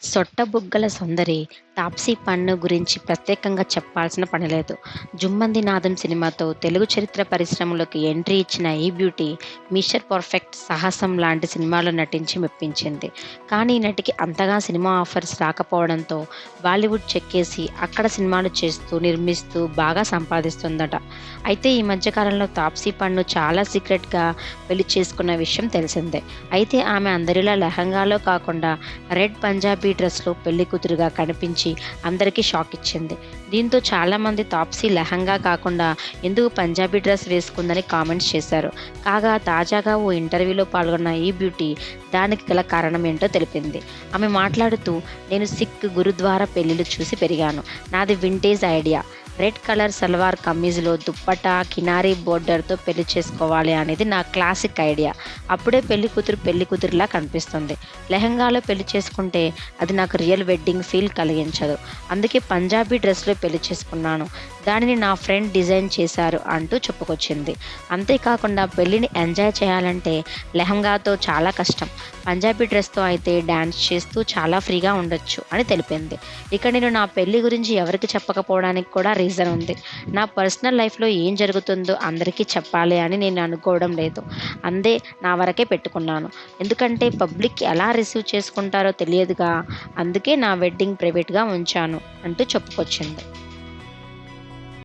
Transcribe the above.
సొట్టబుగ్గల సుందరి 'తాప్సీ పన్ను' గురించి ప్రత్యేకంగా చెప్పాల్సిన పనిలేదు. 'జుమ్మంది నాదం' సినిమాతో తెలుగు చరిత్ర పరిశ్రమలోకి ఎంట్రీ ఇచ్చిన ఈ బ్యూటీ 'మిస్టర్ పర్ఫెక్ట్', 'సాహసం' లాంటి సినిమాల్లో నటించి మెప్పించింది. కానీ ఈ నటికి అంతగా సినిమా ఆఫర్స్ రాకపోవడంతో బాలీవుడ్ చెక్కేసి అక్కడ సినిమాలు చేస్తూ, నిర్మిస్తూ బాగా సంపాదిస్తుందట. అయితే ఈ మధ్య కాలంలో 'తాప్సీ పన్ను' చాలా సీక్రెట్‌గా పెళ్లి చేసుకున్న విషయం తెలిసిందే. అయితే ఆమె అందరిలా లెహంగాలో కాకుండా రెడ్ పంజాబీ డ్రెస్‌లో పెళ్లికూతురుగా కనిపించి అందరికీ షాక్ ఇచ్చింది. దీంతో చాలామంది తాప్సీ లెహంగా కాకుండా ఎందుకు పంజాబీ డ్రెస్ వేసుకుందని కామెంట్స్ చేశారు. కాగా తాజాగా ఓ ఇంటర్వ్యూలో పాల్గొన్న ఈ బ్యూటీ దానికి గల కారణం ఏంటో తెలిపింది. ఆమె మాట్లాడుతూ, "నేను సిక్ గురుద్వారా పెళ్లిళ్లు చూసి పెరిగాను. నాది vintage idea. Red colour salwar కమీజ్‌లో దుప్పట్టా, కినారీ బోర్డర్‌తో పెళ్లి చేసుకోవాలి అనేది నా క్లాసిక్ ఐడియా. అప్పుడే పెళ్లికూతురులా కనిపిస్తుంది. లెహంగాలో పెళ్లి చేసుకుంటే అది నాకు రియల్ వెడ్డింగ్ ఫీల్ కలిగించదు. అందుకే పంజాబీ డ్రెస్‌లో పెళ్లి చేసుకున్నాను. దానిని నా ఫ్రెండ్ డిజైన్ చేశారు" అంటూ చెప్పుకొచ్చింది. అంతేకాకుండా పెళ్లిని ఎంజాయ్ చేయాలంటే లెహంగాతో చాలా కష్టం. పంజాబీ డ్రెస్‌తో అయితే డాన్స్ చేస్తూ చాలా ఫ్రీగా ఉండొచ్చు అని తెలిపింది. ఇక నేను నా పెళ్లి గురించి ఎవరికీ చెప్పకపోవడానికి కూడా రీజన్ ఉంది. నా పర్సనల్ లైఫ్‌లో ఏం జరుగుతుందో అందరికీ చెప్పాలి అని నేను అనుకోవడం లేదు. నా వరకే పెట్టుకున్నాను. ఎందుకంటే పబ్లిక్ ఎలా రిసీవ్ చేసుకుంటారో తెలియదుగా. అందుకే నా వెడ్డింగ్ ప్రైవేట్‌గా ఉంచాను అంటూ చెప్పుకొచ్చింది.